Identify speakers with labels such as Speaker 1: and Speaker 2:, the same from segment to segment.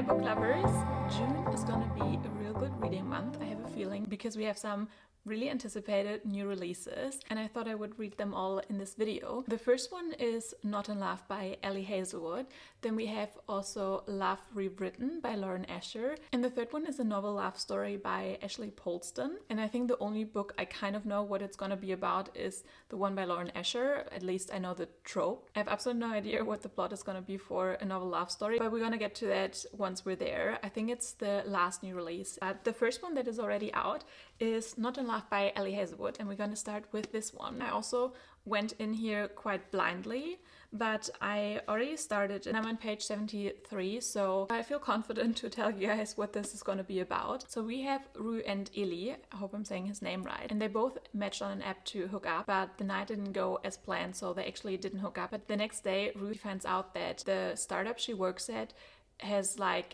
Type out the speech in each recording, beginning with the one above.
Speaker 1: Hi book lovers! June is gonna be a real good reading month, I have a feeling, because we have some really anticipated new releases and I thought I would read them all in this video. The first one is Not in Love by Hazelwood. Then we have also Love Rewritten by Lauren Asher. And the third one is a novel love story by Ashley Poston. And I think the only book I kind of know what it's gonna be about is the one by Lauren Asher. At least I know the trope. I have absolutely no idea what the plot is gonna be for a novel love story, but we're gonna get to that once we're there. I think it's the last new release. The first one that is already out is Not in Love by Hazelwood, and we're going to start with this one. I also went in here quite blindly, but I already started and I'm on page 73, so I feel confident to tell you guys what this is going to be about. So we have Rue and Eli, I hope I'm saying his name right, and they both matched on an app to hook up, but the night didn't go as planned, so they actually didn't hook up. But the next day, Rue finds out that the startup she works at has like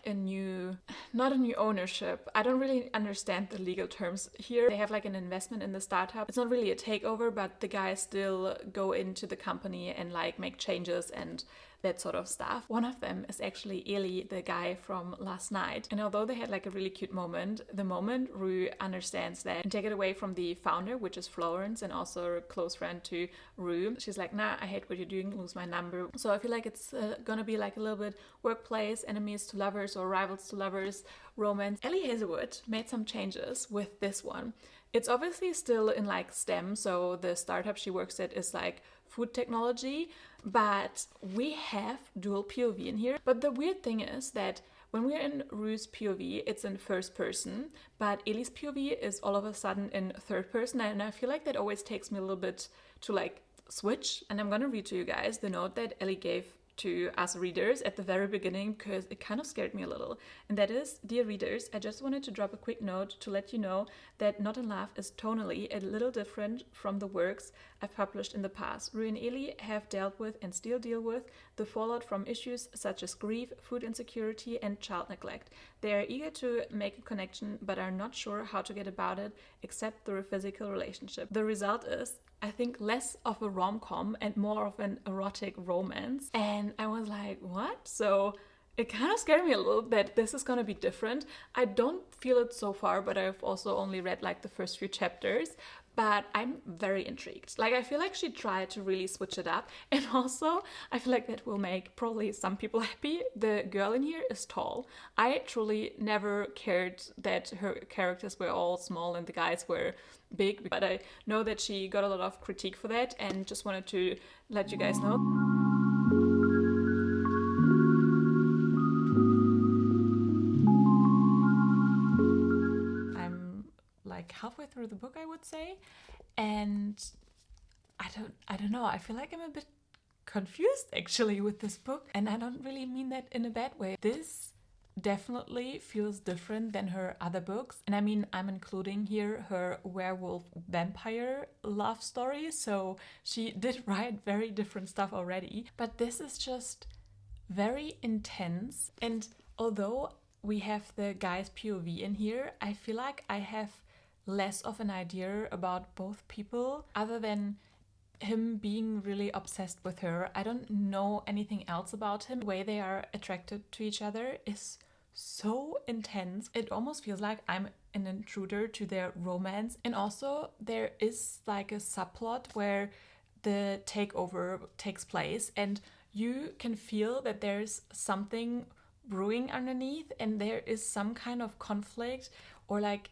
Speaker 1: not a new ownership. I don't really understand the legal terms here. They have like an investment in the startup. It's not really a takeover, but the guys still go into the company and like make changes and that sort of stuff. One of them is actually Eli, the guy from last night. And although they had like a really cute moment, the moment Rue understands that and take it away from the founder, which is Florence and also a close friend to Rue, she's like, nah, I hate what you're doing, lose my number. So I feel like it's gonna be like a little bit workplace, enemies to lovers or rivals to lovers romance. Ellie Hazelwood made some changes with this one. It's obviously still in like STEM, so the startup she works at is like food technology, but we have dual POV in here. But the weird thing is that when we're in Rue's POV, it's in first person, but Ellie's POV is all of a sudden in third person, and I feel like that always takes me a little bit to like switch. And I'm gonna read to you guys the note that Ellie gave to us readers at the very beginning because it kind of scared me a little. And that is, dear readers, I just wanted to drop a quick note to let you know that Not in Love is tonally a little different from the works I've published in the past. Rue and Eli have dealt with and still deal with the fallout from issues such as grief, food insecurity, and child neglect. They are eager to make a connection but are not sure how to get about it except through a physical relationship. The result is, I think, less of a rom-com and more of an erotic romance. And I was like, what? So it kind of scared me a little that this is gonna be different. I don't feel it so far, but I've also only read like the first few chapters. But I'm very intrigued. Like, I feel like she tried to really switch it up. And also, I feel like that will make probably some people happy. The girl in here is tall. I truly never cared that her characters were all small and the guys were big. But I know that she got a lot of critique for that and just wanted to let you guys know. Like halfway through the book, I would say, and I don't know, I feel like I'm a bit confused actually with this book, and I don't really mean that in a bad way. This definitely feels different than her other books, and I mean, I'm including here her werewolf vampire love story, so she did write very different stuff already, but this is just very intense. And although we have the guy's POV in here, I feel like I have less of an idea about both people other than him being really obsessed with her. I don't know anything else about him. The way they are attracted to each other is so intense. It almost feels like I'm an intruder to their romance. And also there is like a subplot where the takeover takes place and you can feel that there's something brewing underneath and there is some kind of conflict or like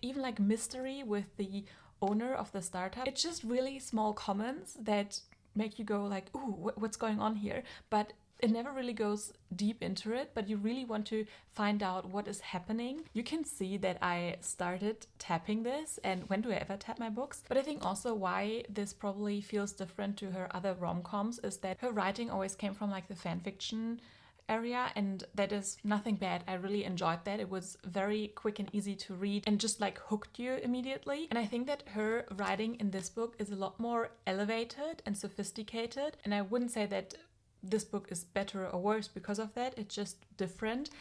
Speaker 1: even like mystery with the owner of the startup. It's just really small comments that make you go like, ooh, what's going on here? But it never really goes deep into it, but you really want to find out what is happening. You can see that I started tapping this, and when do I ever tap my books? But I think also why this probably feels different to her other rom-coms is that her writing always came from like the fan fiction area, and that is nothing bad. I really enjoyed that. It was very quick and easy to read and just like hooked you immediately. And I think that her writing in this book is a lot more elevated and sophisticated, and I wouldn't say that this book is better or worse because of that. It's just different.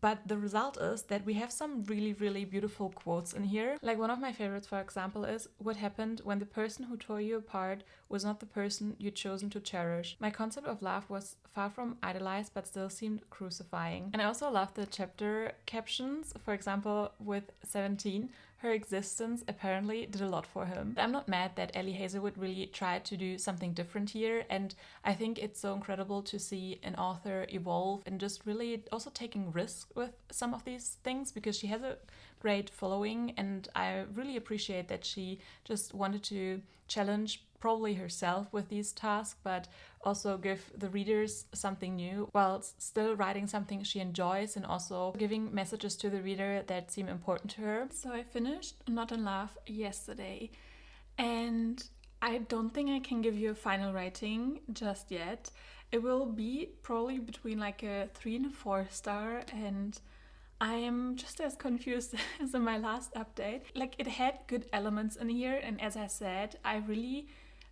Speaker 1: But the result is that we have some really, really beautiful quotes in here. Like one of my favorites, for example, is, "What happened when the person who tore you apart was not the person you'd chosen to cherish. My concept of love was far from idealized, but still seemed crucifying. And I also love the chapter captions. For example, with 17, her existence apparently did a lot for him. I'm not mad that Ellie Hazelwood really tried to do something different here, and I think it's so incredible to see an author evolve and just really also taking risks with some of these things, because she has a great following, and I really appreciate that she just wanted to challenge probably herself with these tasks, but also give the readers something new while still writing something she enjoys and also giving messages to the reader that seem important to her. So I finished Not in Love yesterday, and I don't think I can give you a final rating just yet. It will be probably between like a 3 and a 4 star, and I am just as confused as in my last update. Like, it had good elements in here, and as I said, I really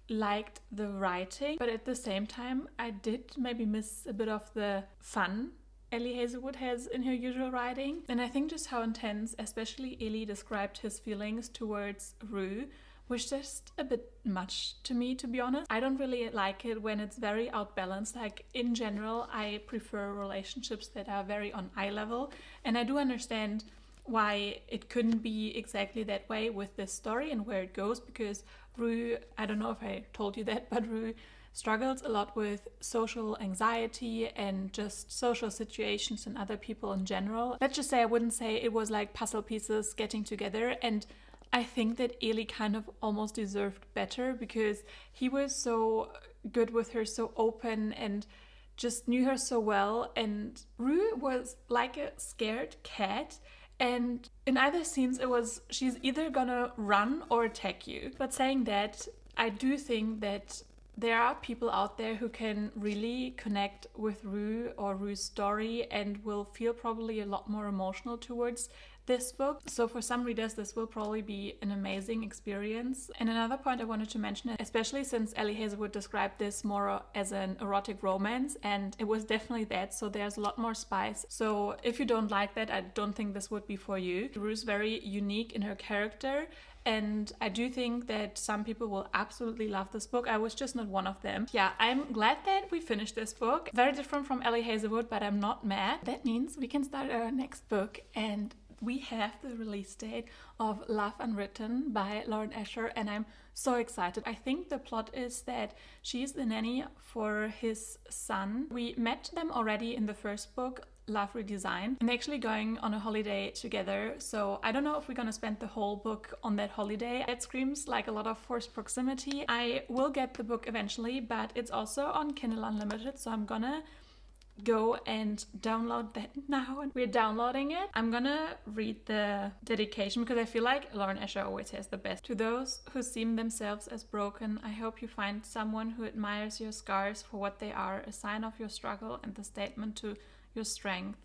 Speaker 1: liked the writing, but at the same time I did maybe miss a bit of the fun Ellie Hazelwood has in her usual writing. And I think just how intense, especially Ellie, described his feelings towards Rue was just a bit much to me, to be honest. I don't really like it when it's very outbalanced. Like, in general, I prefer relationships that are very on eye level, and I do understand why it couldn't be exactly that way with this story and where it goes, because Rue, I don't know if I told you that, but Rue struggles a lot with social anxiety and just social situations and other people in general. Let's just say I wouldn't say it was like puzzle pieces getting together, and I think that Ellie kind of almost deserved better, because he was so good with her, so open, and just knew her so well, and Rue was like a scared cat. And in either scenes, it was she's either gonna run or attack you. But saying that, I do think that there are people out there who can really connect with Rue or Rue's story and will feel probably a lot more emotional towards this book. So for some readers, this will probably be an amazing experience. And another point I wanted to mention, especially since Ellie Hazelwood described this more as an erotic romance, and it was definitely that, so there's a lot more spice. So if you don't like that, I don't think this would be for you. Rue's very unique in her character, and I do think that some people will absolutely love this book. I was just not one of them. Yeah, I'm glad that we finished this book. Very different from Ellie Hazelwood, but I'm not mad. That means we can start our next book, and we have the release date of Love Unwritten by Lauren Asher, and I'm so excited. I think the plot is that she's the nanny for his son. We met them already in the first book, Love Redesigned, and they're actually going on a holiday together. So I don't know if we're gonna spend the whole book on that holiday. It screams like a lot of forced proximity. I will get the book eventually, but it's also on Kindle Unlimited, so I'm gonna go and download that now, and we're downloading it. I'm gonna read the dedication because I feel like Lauren Asher always has the best. To those who seem themselves as broken, I hope you find someone who admires your scars for what they are, a sign of your struggle and the statement to your strength.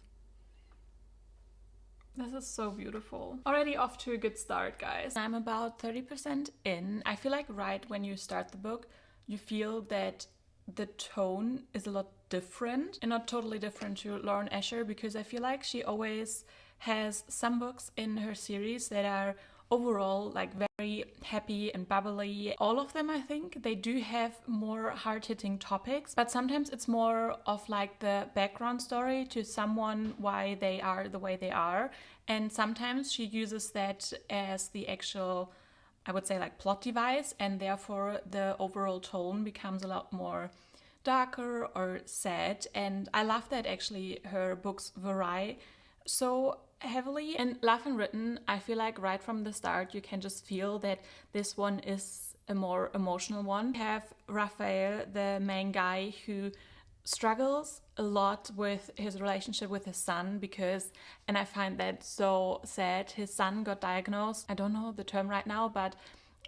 Speaker 1: This is so beautiful. Already off to a good start, guys. I'm about 30% in. I feel like right when you start the book, you feel that the tone is a lot different, and not totally different to Lauren Asher, because I feel like she always has some books in her series that are overall like very happy and bubbly. All of them, I think, they do have more hard-hitting topics, but sometimes it's more of like the background story to someone, why they are the way they are, and sometimes she uses that as the actual, I would say, like plot device, and therefore the overall tone becomes a lot more darker or sad. And I love that actually her books vary so heavily. In Love Unwritten, I feel like right from the start you can just feel that this one is a more emotional one. We have Raphael, the main guy, who struggles a lot with his relationship with his son, because, and I find that so sad, his son got diagnosed, I don't know the term right now, but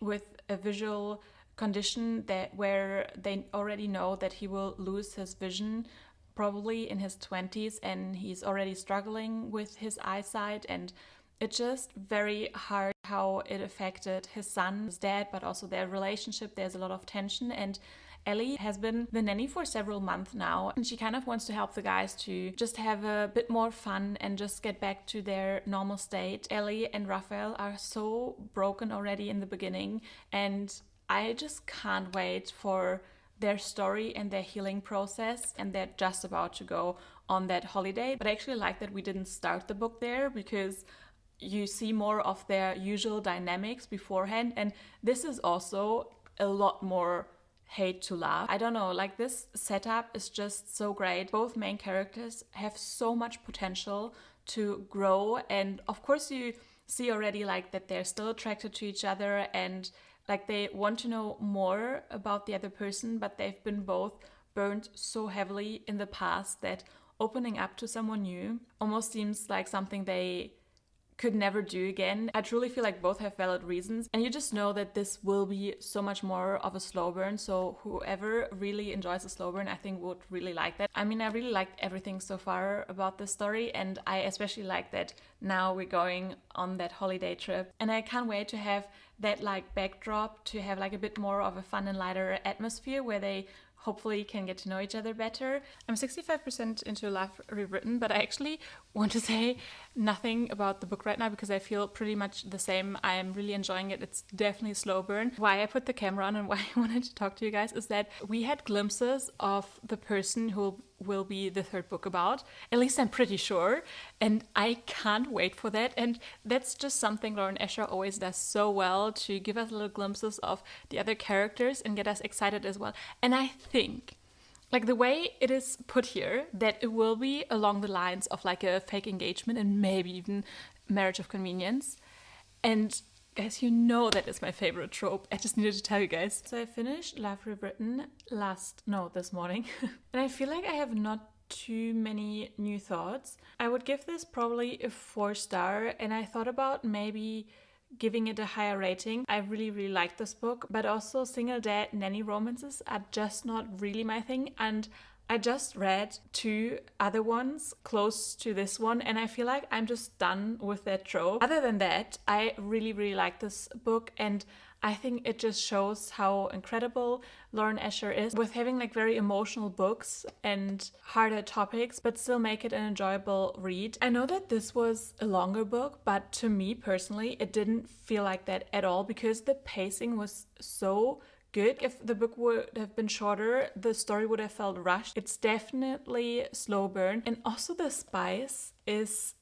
Speaker 1: with a visual condition that where they already know that he will lose his vision probably in his 20s, and he's already struggling with his eyesight, and it's just very hard how it affected his son, his dad, but also their relationship. There's a lot of tension, and Ellie has been the nanny for several months now, and she kind of wants to help the guys to just have a bit more fun and just get back to their normal state. Ellie and Raphael are so broken already in the beginning, and I just can't wait for their story and their healing process, and they're just about to go on that holiday. But I actually like that we didn't start the book there, because you see more of their usual dynamics beforehand, and this is also a lot more hate to love. I don't know, like this setup is just so great. Both main characters have so much potential to grow, and of course you see already like that they're still attracted to each other, and like they want to know more about the other person, but they've been both burned so heavily in the past that opening up to someone new almost seems like something they could never do again. I truly feel like both have valid reasons, and you just know that this will be so much more of a slow burn. So whoever really enjoys a slow burn, I think would really like that. I mean, I really liked everything so far about the story, and I especially like that now we're going on that holiday trip, and I can't wait to have that like backdrop, to have like a bit more of a fun and lighter atmosphere where they hopefully can get to know each other better. I'm 65% into Love Rewritten, but I actually want to say nothing about the book right now because I feel pretty much the same. I am really enjoying it. It's definitely a slow burn. Why I put the camera on and why I wanted to talk to you guys is that we had glimpses of the person who will be the third book about. At least I'm pretty sure. And I can't wait for that. And that's just something Lauren Escher always does so well, to give us little glimpses of the other characters and get us excited as well. And I think, like the way it is put here, that it will be along the lines of like a fake engagement and maybe even marriage of convenience. And guys, you know that is my favorite trope. I just needed to tell you guys. So I finished Love Rewritten this morning. And I feel like I have not too many new thoughts. I would give this probably a 4-star, and I thought about maybe giving it a higher rating. I really, really like this book, but also single dad nanny romances are just not really my thing. And I just read 2 other ones close to this one, and I feel like I'm just done with that trope. Other than that, I really, really like this book, and I think it just shows how incredible Lauren Escher is with having like very emotional books and harder topics, but still make it an enjoyable read. I know that this was a longer book, but to me personally, it didn't feel like that at all because the pacing was so good. If the book would have been shorter, the story would have felt rushed. It's definitely slow burn, and also the spice is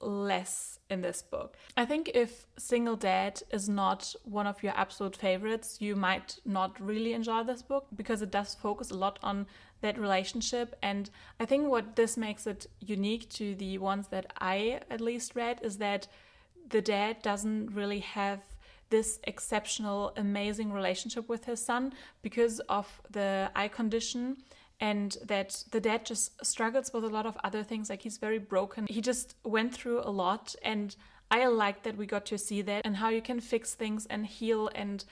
Speaker 1: less in this book. I think if Single Dad is not one of your absolute favorites, you might not really enjoy this book because it does focus a lot on that relationship. And I think what this makes it unique to the ones that I at least read is that the dad doesn't really have this exceptional, amazing relationship with his son because of the eye condition, and that the dad just struggles with a lot of other things. Like he's very broken. He just went through a lot, and I like that we got to see that and how you can fix things and heal and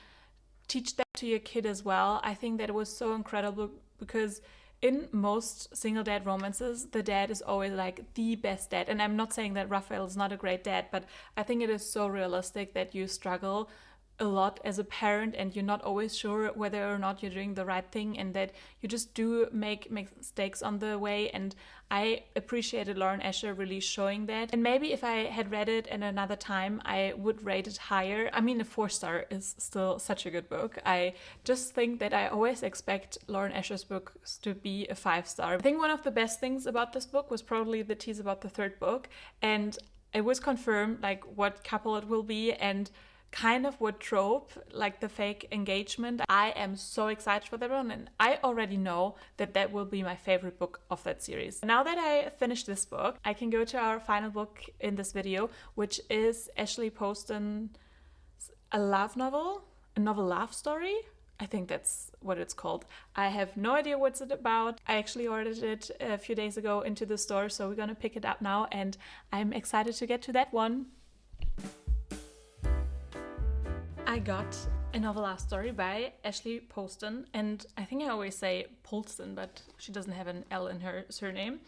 Speaker 1: teach that to your kid as well. I think that it was so incredible because in most single dad romances, the dad is always like the best dad. And I'm not saying that Raphael is not a great dad, but I think it is so realistic that you struggle a lot as a parent and you're not always sure whether or not you're doing the right thing, and that you just do make mistakes on the way. And I appreciated Lauren Escher really showing that. And maybe if I had read it at another time, I would rate it higher. I mean, a 4-star is still such a good book. I just think that I always expect Lauren Escher's books to be a 5-star. I think one of the best things about this book was probably the tease about the third book, and it was confirmed like what couple it will be and kind of what trope, like the fake engagement. I am so excited for that one, and I already know that that will be my favorite book of that series. Now that I finished this book, I can go to our final book in this video, which is Ashley Poston's a novel love story. I think that's what it's called. I have no idea what's it about. I actually ordered it a few days ago into the store, so we're gonna pick it up now, and I'm excited to get to that one. I got a novel love story by Ashley Poston, and I think I always say Polston, but she doesn't have an L in her surname,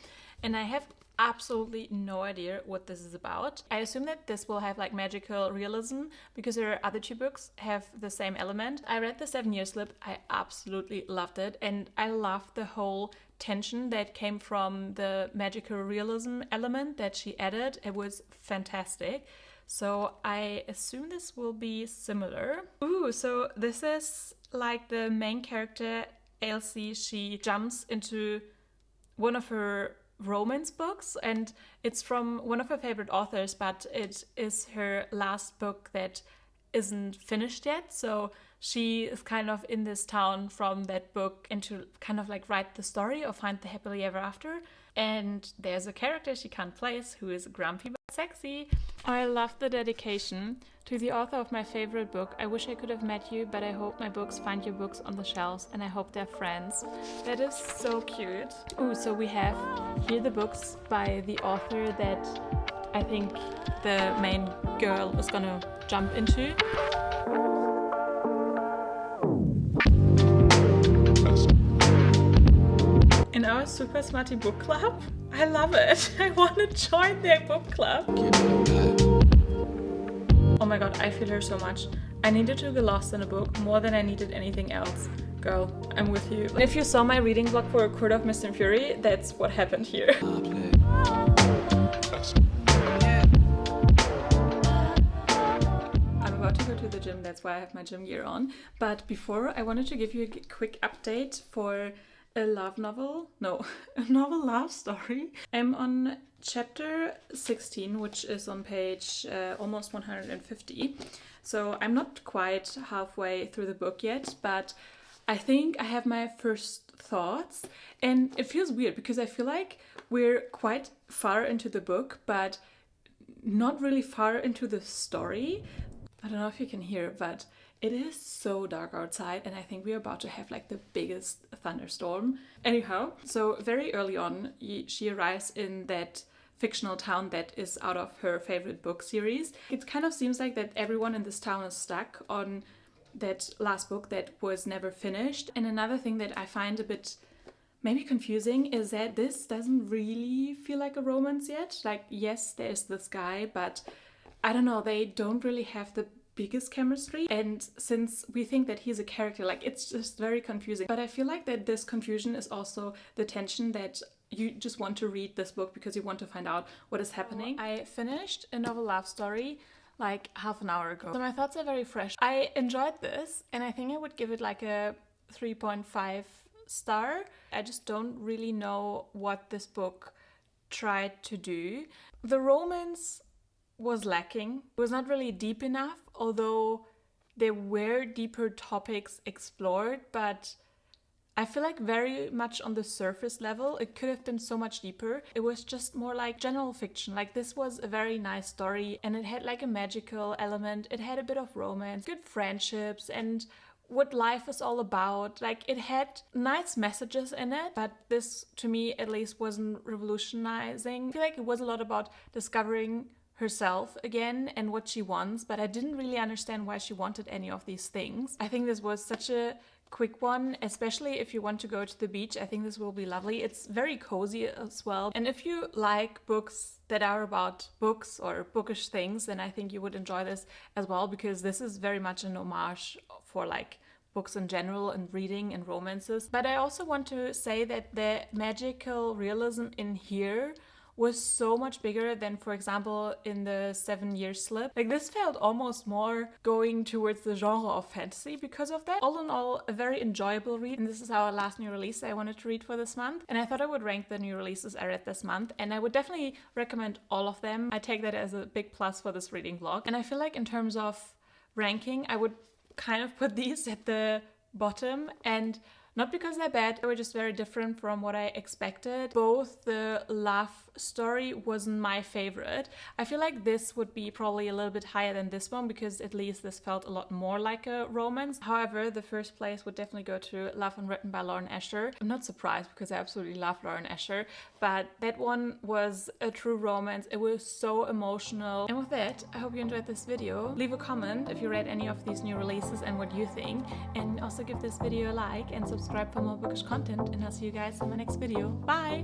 Speaker 1: and I have absolutely no idea what this is about. I assume that this will have like magical realism because her other 2 books have the same element. I read the 7-Year Slip. I absolutely loved it, and I loved the whole tension that came from the magical realism element that she added. It was fantastic. So I assume this will be similar. Ooh, so this is like the main character, Elsie. She jumps into one of her romance books, and it's from one of her favorite authors, but it is her last book that isn't finished yet. So she is kind of in this town from that book and to kind of like write the story or find the happily ever after. And there's a character she can't place who is grumpy but sexy. I love the dedication. To the author of my favorite book, I wish I could have met you, but I hope my books find your books on the shelves, and I hope they're friends. That is so cute. Ooh, so we have here the books by the author that I think the main girl is gonna jump into. In our Super Smarty book club? I love it. I want to join their book club. Oh my god, I feel her so much. I needed to be lost in a book more than I needed anything else. Girl, I'm with you. If you saw my reading blog for A Court of Mist and Fury, that's what happened here. I'm about to go to the gym, that's why I have my gym gear on. But before, I wanted to give you a quick update for a love novel. No, a novel love story. I'm on chapter 16, which is on page almost 150. So I'm not quite halfway through the book yet, but I think I have my first thoughts. And it feels weird because I feel like we're quite far into the book, but not really far into the story. I don't know if you can hear, but it is so dark outside, and I think we're about to have like the biggest thunderstorm. Anyhow, so very early on, she arrives in that fictional town that is out of her favorite book series. It kind of seems like that everyone in this town is stuck on that last book that was never finished. And another thing that I find a bit maybe confusing is that this doesn't really feel like a romance yet. Like, yes, there's this guy, but I don't know, they don't really have the biggest chemistry, and since we think that he's a character, like, it's just very confusing. But I feel like that this confusion is also the tension that you just want to read this book because you want to find out what is happening. I finished a novel love story like half an hour ago, so my thoughts are very fresh. I enjoyed this, and I think I would give it like a 3.5 star. I just don't really know what this book tried to do. The romance was lacking. It was not really deep enough, although there were deeper topics explored, but I feel like very much on the surface level. It could have been so much deeper. It was just more like general fiction. Like, this was a very nice story, and it had like a magical element. It had a bit of romance, good friendships, and what life is all about. Like, it had nice messages in it, but this, to me at least, wasn't revolutionizing. I feel like it was a lot about discovering herself again and what she wants, but I didn't really understand why she wanted any of these things. I think this was such a quick one, especially if you want to go to the beach. I think this will be lovely. It's very cozy as well, and if you like books that are about books or bookish things, then I think you would enjoy this as well, because this is very much an homage for like books in general and reading and romances. But I also want to say that the magical realism in here was so much bigger than, for example, in the 7 Year Slip. Like, this felt almost more going towards the genre of fantasy because of that. All in all, a very enjoyable read, and this is our last new release I wanted to read for this month, and I thought I would rank the new releases I read this month, and I would definitely recommend all of them. I take that as a big plus for this reading vlog, and I feel like in terms of ranking, I would kind of put these at the bottom, and not because they're bad, they were just very different from what I expected. Both the love story wasn't my favorite. I feel like this would be probably a little bit higher than this one, because at least this felt a lot more like a romance. However, the first place would definitely go to Love Unwritten by Lauren Asher. I'm not surprised because I absolutely love Lauren Asher, but that one was a true romance. It was so emotional. And with that, I hope you enjoyed this video. Leave a comment if you read any of these new releases and what you think, and also give this video a like and subscribe for more bookish content, and I'll see you guys in my next video. Bye!